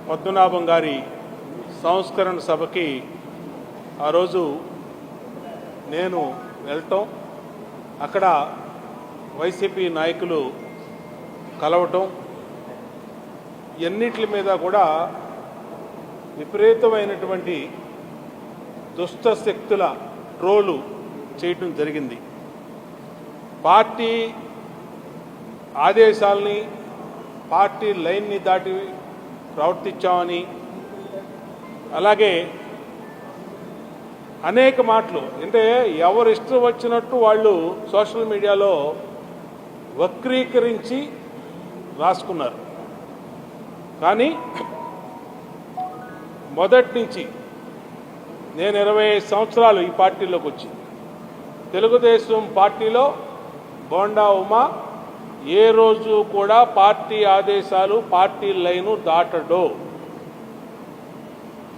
పద్మనాభం గారి సంస్కరణ సభకి ఆ రోజు నేను వెళ్ళటం, అక్కడ వైసీపీ నాయకులు కలవటం, ఎన్నిటి మీద కూడా విపరీతమైనటువంటి దుష్ట శక్తుల ట్రోలు చేయటం జరిగింది. పార్టీ ఆదేశాలని, పార్టీ లైన్ని దాటి ప్రవర్తించామని, అలాగే అనేక మాటలు, అంటే ఎవరు ఇష్టం వచ్చినట్టు వాళ్ళు సోషల్ మీడియాలో వక్రీకరించి రాసుకున్నారు. కానీ మొదటి నుంచి నేను 25 సంవత్సరాలు ఈ పార్టీలోకి వచ్చి, తెలుగుదేశం పార్టీలో బోండా ఉమా ఏ రోజు కూడా పార్టీ ఆదేశాలు, పార్టీ లైను దాటడో.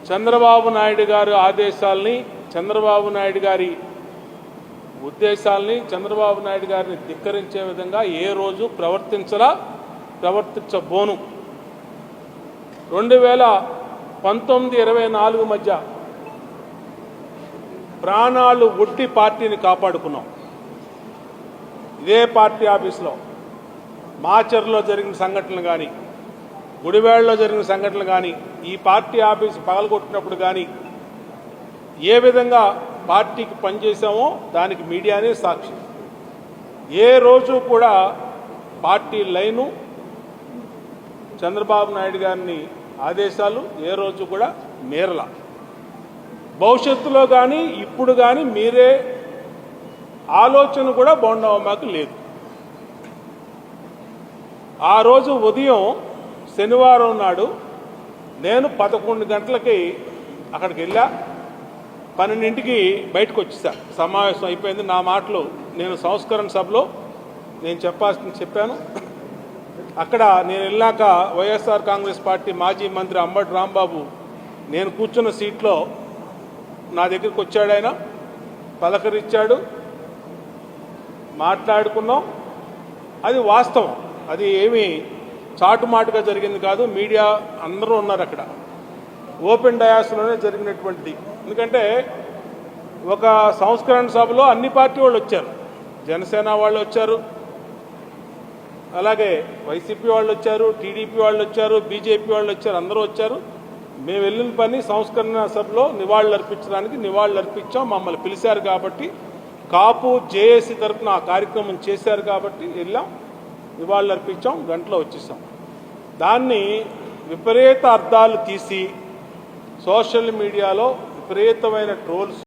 చంద్రబాబు నాయుడు గారి ఆదేశాలని, చంద్రబాబు నాయుడు గారి ఉద్దేశాలని, చంద్రబాబు నాయుడు గారిని ధిక్కరించే విధంగా ఏ రోజు ప్రవర్తించబోను. 2019-24 మధ్య ప్రాణాలు ఒట్టి పార్టీని కాపాడుకున్నాం. ఇదే పార్టీ ఆఫీసులో మాచర్లో జరిగిన సంఘటనలు కానీ, గుడివాడలో జరిగిన సంఘటనలు కానీ, ఈ పార్టీ ఆఫీసు పగలగొట్టినప్పుడు కానీ ఏ విధంగా పార్టీకి పనిచేశామో దానికి మీడియానే సాక్షి. ఏ రోజు కూడా పార్టీ లైను, చంద్రబాబు నాయుడు గారిని ఆదేశాలు ఏ రోజు కూడా మీరల. భవిష్యత్తులో కానీ ఇప్పుడు కానీ మీరే ఆలోచన కూడా బోండా ఉమాకు లేదు. ఆ రోజు ఉదయం శనివారం నాడు నేను 11 గంటలకి అక్కడికి వెళ్ళా, 12ంటికి బయటకు వచ్చేసా. సమావేశం అయిపోయింది. నా మాటలు నేను సంస్కరణ సభలో నేను చెప్పాను. అక్కడ నేను వెళ్ళాక వైఎస్ఆర్ కాంగ్రెస్ పార్టీ మాజీ మంత్రి అంబటి రాంబాబు నేను కూర్చున్న సీట్లో నా దగ్గరికి వచ్చాడు. ఆయన పలకరించాడు, మాట్లాడుకున్నాం. అది వాస్తవం, అది ఏమీ చాటుమాటుగా జరిగింది కాదు. మీడియా అందరూ ఉన్నారు అక్కడ. ఓపెన్ డయాస్లోనే జరిగినటువంటిది. ఎందుకంటే ఒక సంస్కరణ సభలో అన్ని పార్టీ వాళ్ళు వచ్చారు. జనసేన వాళ్ళు వచ్చారు, అలాగే వైసీపీ వాళ్ళు వచ్చారు, టీడీపీ వాళ్ళు వచ్చారు, బీజేపీ వాళ్ళు వచ్చారు, అందరూ వచ్చారు. మేము వెళ్ళిన పని సంస్కరణ సభలో నివాళులు అర్పించడానికి నివాళులు అర్పించాం. మమ్మల్ని పిలిచారు కాబట్టి, కాపు జేఏసీ తరఫున ఆ కార్యక్రమం చేశారు కాబట్టి వెళ్ళాం, నివాళులు అర్పించాం, గంటలో వచ్చేసాం. దాన్ని విపరీత అర్థాలు తీసి సోషల్ మీడియాలో విపరీతమైన ట్రోల్స్